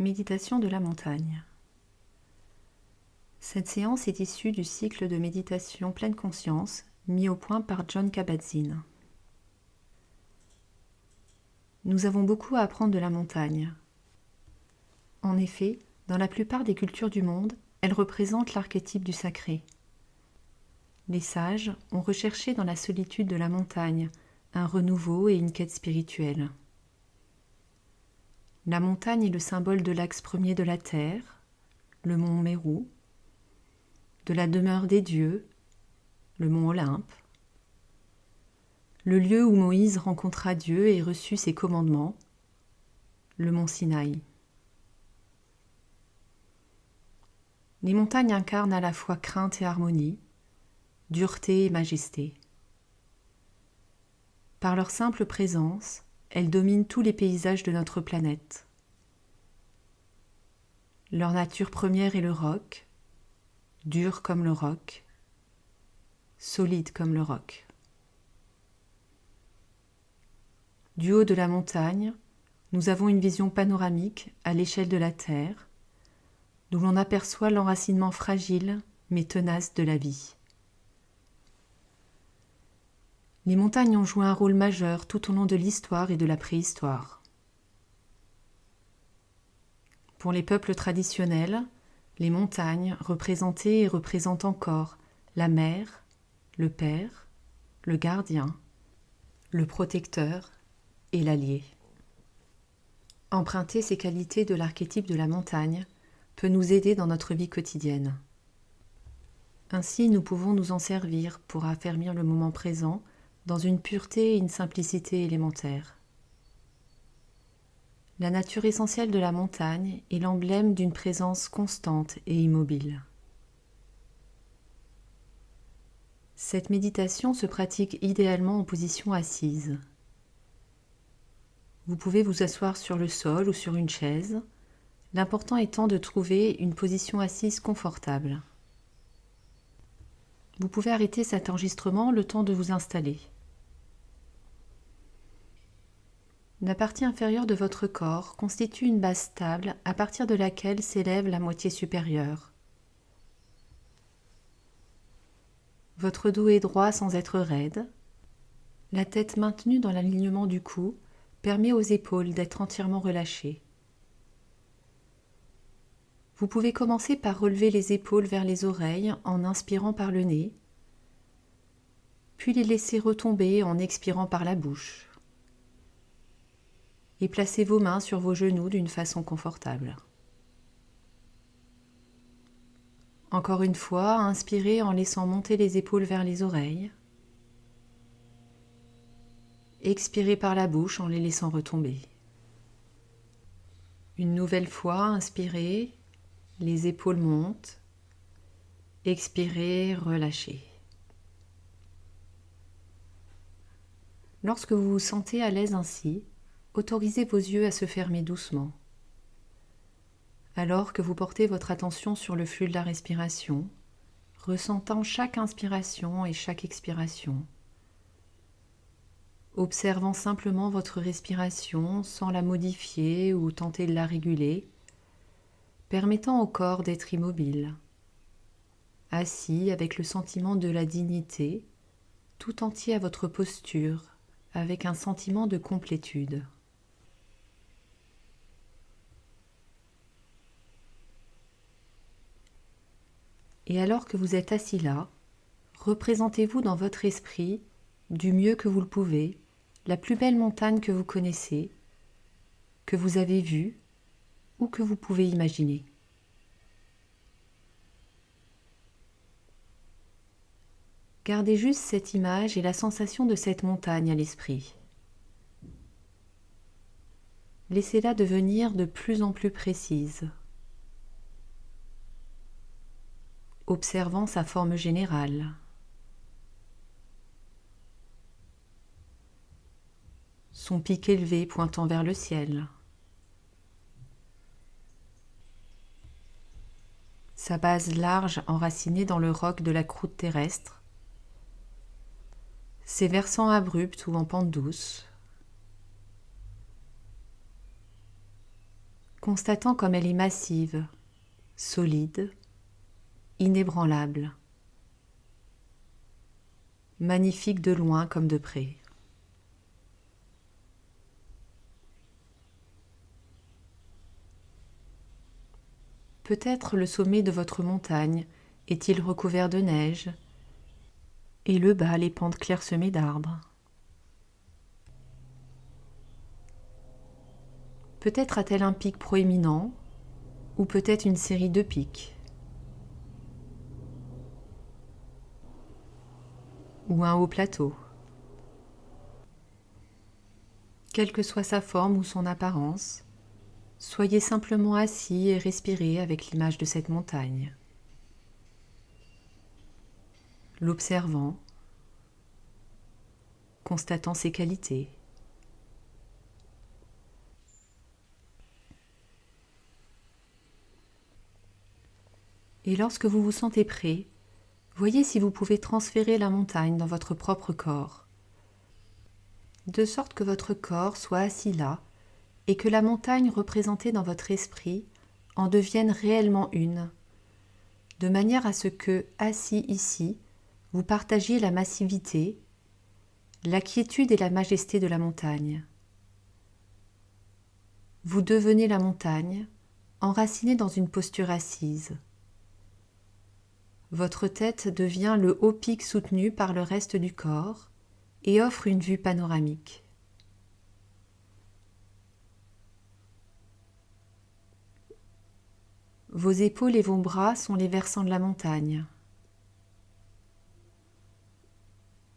Méditation de la montagne. Cette séance est issue du cycle de méditation pleine conscience mis au point par Jon Kabat-Zinn. Nous avons beaucoup à apprendre de la montagne. En effet, dans la plupart des cultures du monde, elle représente l'archétype du sacré. Les sages ont recherché dans la solitude de la montagne un renouveau et une quête spirituelle. La montagne est le symbole de l'axe premier de la terre, le mont Mérou, de la demeure des dieux, le mont Olympe, le lieu où Moïse rencontra Dieu et reçut ses commandements, le mont Sinaï. Les montagnes incarnent à la fois crainte et harmonie, dureté et majesté. Par leur simple présence, elles dominent tous les paysages de notre planète. Leur nature première est le roc, dur comme le roc, solide comme le roc. Du haut de la montagne, nous avons une vision panoramique à l'échelle de la Terre, d'où l'on aperçoit l'enracinement fragile mais tenace de la vie. Les montagnes ont joué un rôle majeur tout au long de l'histoire et de la préhistoire. Pour les peuples traditionnels, les montagnes représentaient et représentent encore la mère, le père, le gardien, le protecteur et l'allié. Emprunter ces qualités de l'archétype de la montagne peut nous aider dans notre vie quotidienne. Ainsi, nous pouvons nous en servir pour affermir le moment présent dans une pureté et une simplicité élémentaires. La nature essentielle de la montagne est l'emblème d'une présence constante et immobile. Cette méditation se pratique idéalement en position assise. Vous pouvez vous asseoir sur le sol ou sur une chaise, l'important étant de trouver une position assise confortable. Vous pouvez arrêter cet enregistrement le temps de vous installer. La partie inférieure de votre corps constitue une base stable à partir de laquelle s'élève la moitié supérieure. Votre dos est droit sans être raide. La tête maintenue dans l'alignement du cou permet aux épaules d'être entièrement relâchées. Vous pouvez commencer par relever les épaules vers les oreilles en inspirant par le nez, puis les laisser retomber en expirant par la bouche. Et placez vos mains sur vos genoux d'une façon confortable. Encore une fois, inspirez en laissant monter les épaules vers les oreilles. Expirez par la bouche en les laissant retomber. Une nouvelle fois, inspirez, les épaules montent. Expirez, relâchez. Lorsque vous vous sentez à l'aise ainsi, autorisez vos yeux à se fermer doucement. Alors que vous portez votre attention sur le flux de la respiration, ressentant chaque inspiration et chaque expiration, observant simplement votre respiration sans la modifier ou tenter de la réguler, permettant au corps d'être immobile, assis avec le sentiment de la dignité, tout entier à votre posture, avec un sentiment de complétude. Et alors que vous êtes assis là, représentez-vous dans votre esprit, du mieux que vous le pouvez, la plus belle montagne que vous connaissez, que vous avez vue ou que vous pouvez imaginer. Gardez juste cette image et la sensation de cette montagne à l'esprit. Laissez-la devenir de plus en plus précise, observant sa forme générale. Son pic élevé pointant vers le ciel. Sa base large enracinée dans le roc de la croûte terrestre. Ses versants abrupts ou en pente douce. constatant comme elle est massive, solide, inébranlable, magnifique de loin comme de près. Peut-être le sommet de votre montagne est-il recouvert de neige et le bas les pentes clairsemées d'arbres. Peut-être a-t-elle un pic proéminent ou peut-être une série de pics ou un haut plateau. Quelle que soit sa forme ou son apparence, soyez simplement assis et respirez avec l'image de cette montagne, l'observant, constatant ses qualités. Et lorsque vous vous sentez prêt, voyez si vous pouvez transférer la montagne dans votre propre corps, de sorte que votre corps soit assis là et que la montagne représentée dans votre esprit en devienne réellement une, de manière à ce que, assis ici, vous partagiez la massivité, la quiétude et la majesté de la montagne. Vous devenez la montagne, enracinée dans une posture assise. Votre tête devient le haut pic soutenu par le reste du corps et offre une vue panoramique. Vos épaules et vos bras sont les versants de la montagne.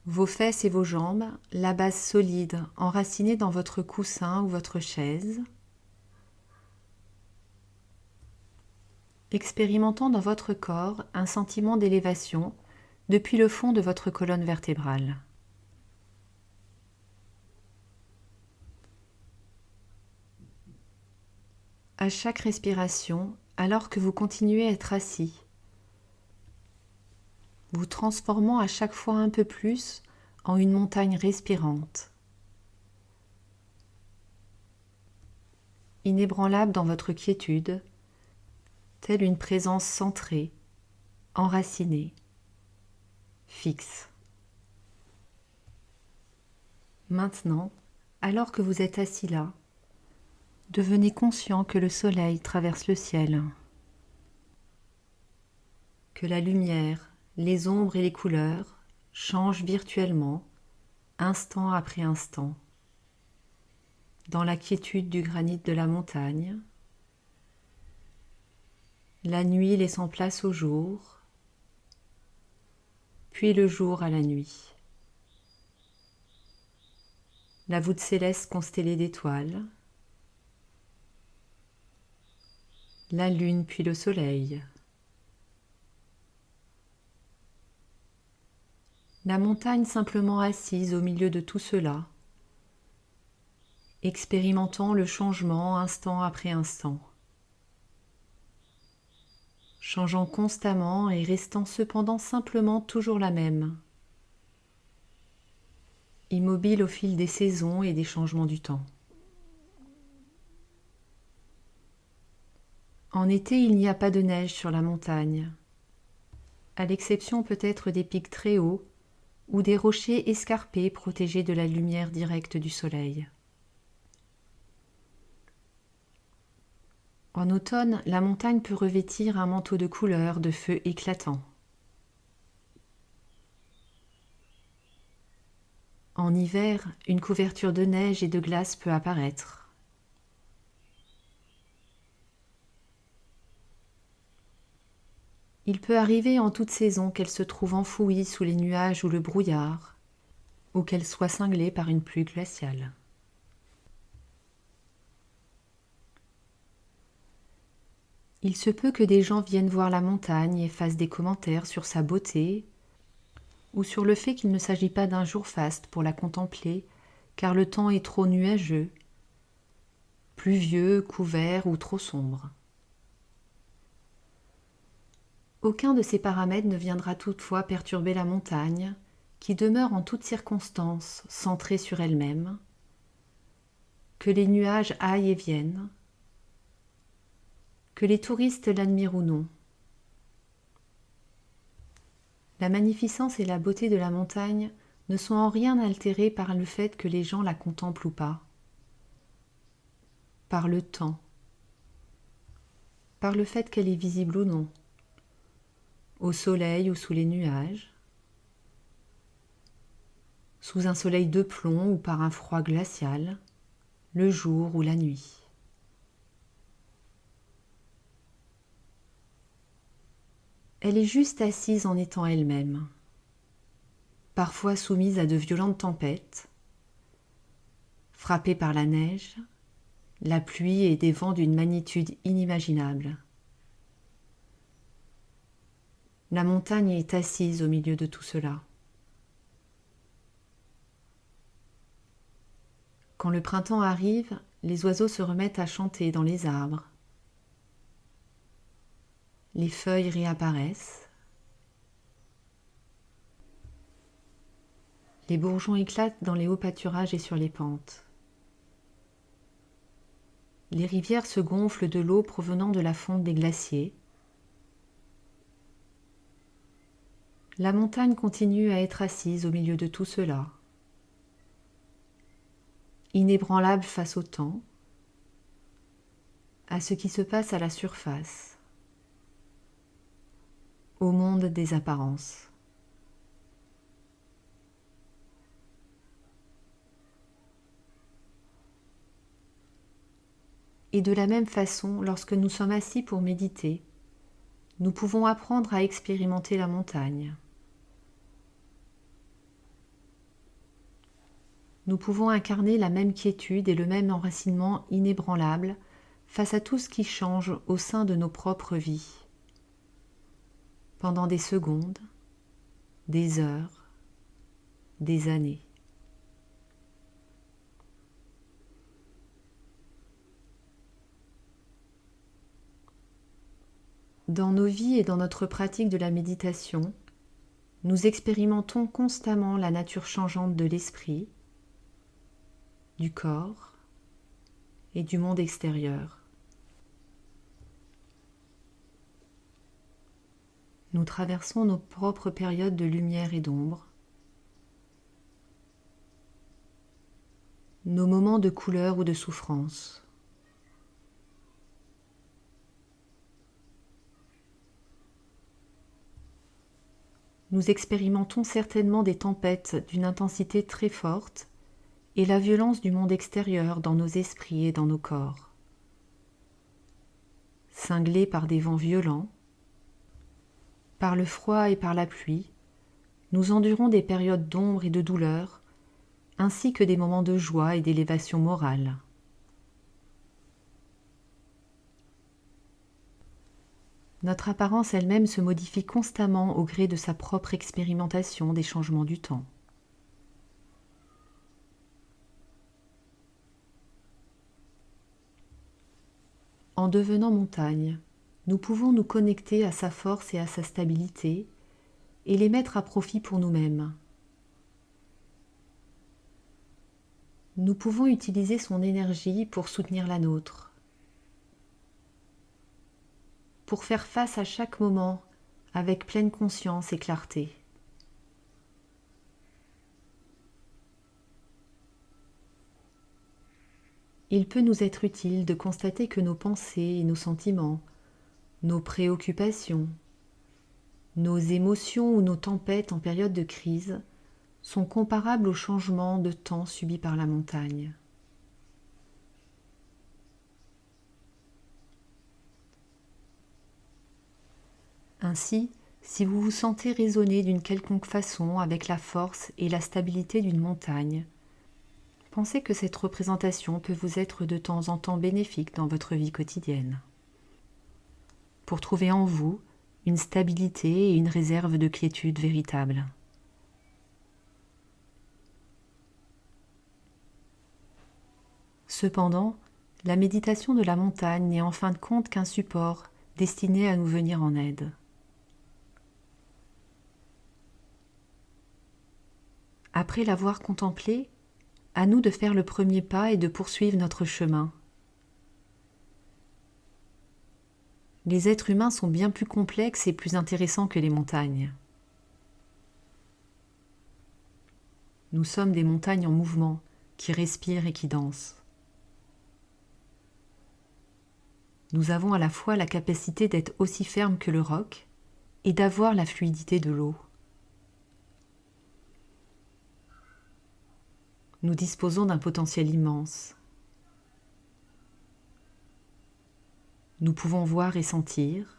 Vos fesses et vos jambes, la base solide enracinée dans votre coussin ou votre chaise. Expérimentant dans votre corps un sentiment d'élévation depuis le fond de votre colonne vertébrale. À chaque respiration, alors que vous continuez à être assis, vous transformant à chaque fois un peu plus en une montagne respirante, inébranlable dans votre quiétude, telle une présence centrée, enracinée, fixe. Maintenant, alors que vous êtes assis là, devenez conscient que le soleil traverse le ciel, que la lumière, les ombres et les couleurs changent virtuellement, instant après instant, dans la quiétude du granit de la montagne, la nuit laissant place au jour, puis le jour à la nuit. La voûte céleste constellée d'étoiles, la lune puis le soleil. La montagne simplement assise au milieu de tout cela, expérimentant le changement instant après instant, changeant constamment et restant cependant simplement toujours la même, immobile au fil des saisons et des changements du temps. En été, il n'y a pas de neige sur la montagne, à l'exception peut-être des pics très hauts ou des rochers escarpés protégés de la lumière directe du soleil. En automne, la montagne peut revêtir un manteau de couleurs de feu éclatant. En hiver, une couverture de neige et de glace peut apparaître. Il peut arriver en toute saison qu'elle se trouve enfouie sous les nuages ou le brouillard, ou qu'elle soit cinglée par une pluie glaciale. Il se peut que des gens viennent voir la montagne et fassent des commentaires sur sa beauté, ou sur le fait qu'il ne s'agit pas d'un jour faste pour la contempler, car le temps est trop nuageux, pluvieux, couvert ou trop sombre. Aucun de ces paramètres ne viendra toutefois perturber la montagne, qui demeure en toutes circonstances centrée sur elle-même, que les nuages aillent et viennent, Que les touristes l'admirent ou non. La magnificence et la beauté de la montagne ne sont en rien altérées par le fait que les gens la contemplent ou pas, par le temps, par le fait qu'elle est visible ou non, au soleil ou sous les nuages, sous un soleil de plomb ou par un froid glacial, le jour ou la nuit. Elle est juste assise en étant elle-même, parfois soumise à de violentes tempêtes, frappée par la neige, la pluie et des vents d'une magnitude inimaginable. La montagne est assise au milieu de tout cela. Quand le printemps arrive, les oiseaux se remettent à chanter dans les arbres. Les feuilles réapparaissent. Les bourgeons éclatent dans les hauts pâturages et sur les pentes. Les rivières se gonflent de l'eau provenant de la fonte des glaciers. La montagne continue à être assise au milieu de tout cela, inébranlable face au temps, à ce qui se passe à la surface, au monde des apparences. Et de la même façon, lorsque nous sommes assis pour méditer, nous pouvons apprendre à expérimenter la montagne. Nous pouvons incarner la même quiétude et le même enracinement inébranlable face à tout ce qui change au sein de nos propres vies, pendant des secondes, des heures, des années. Dans nos vies et dans notre pratique de la méditation, nous expérimentons constamment la nature changeante de l'esprit, du corps et du monde extérieur. Nous traversons nos propres périodes de lumière et d'ombre, nos moments de couleur ou de souffrance. Nous expérimentons certainement des tempêtes d'une intensité très forte et la violence du monde extérieur dans nos esprits et dans nos corps. Cinglés par des vents violents, par le froid et par la pluie, nous endurons des périodes d'ombre et de douleur, ainsi que des moments de joie et d'élévation morale. Notre apparence elle-même se modifie constamment au gré de sa propre expérimentation des changements du temps. En devenant montagne, nous pouvons nous connecter à sa force et à sa stabilité et les mettre à profit pour nous-mêmes. Nous pouvons utiliser son énergie pour soutenir la nôtre, pour faire face à chaque moment avec pleine conscience et clarté. Il peut nous être utile de constater que nos pensées et nos sentiments, nos préoccupations, nos émotions ou nos tempêtes en période de crise sont comparables aux changements de temps subis par la montagne. Ainsi, si vous vous sentez résonner d'une quelconque façon avec la force et la stabilité d'une montagne, pensez que cette représentation peut vous être de temps en temps bénéfique dans votre vie quotidienne, pour trouver en vous une stabilité et une réserve de quiétude véritable. Cependant, la méditation de la montagne n'est en fin de compte qu'un support destiné à nous venir en aide. Après l'avoir contemplée, à nous de faire le premier pas et de poursuivre notre chemin. Les êtres humains sont bien plus complexes et plus intéressants que les montagnes. Nous sommes des montagnes en mouvement, qui respirent et qui dansent. Nous avons à la fois la capacité d'être aussi fermes que le roc et d'avoir la fluidité de l'eau. Nous disposons d'un potentiel immense. Nous pouvons voir et sentir.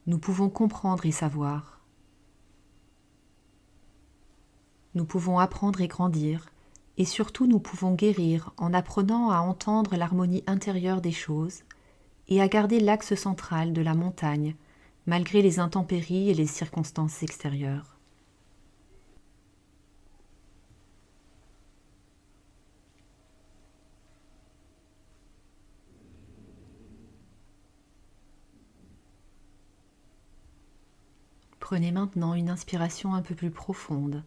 Nous pouvons comprendre et savoir. Nous pouvons apprendre et grandir, et surtout nous pouvons guérir en apprenant à entendre l'harmonie intérieure des choses et à garder l'axe central de la montagne malgré les intempéries et les circonstances extérieures. Prenez maintenant une inspiration un peu plus profonde.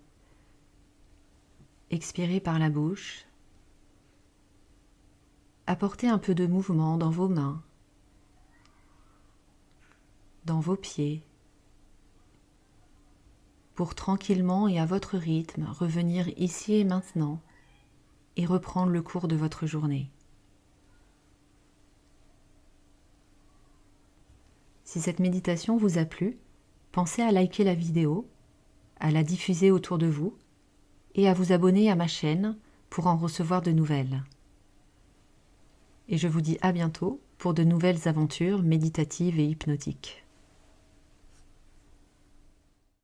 Expirez par la bouche. Apportez un peu de mouvement dans vos mains, dans vos pieds, pour tranquillement et à votre rythme revenir ici et maintenant et reprendre le cours de votre journée. Si cette méditation vous a plu, pensez à liker la vidéo, à la diffuser autour de vous et à vous abonner à ma chaîne pour en recevoir de nouvelles. Et je vous dis à bientôt pour de nouvelles aventures méditatives et hypnotiques.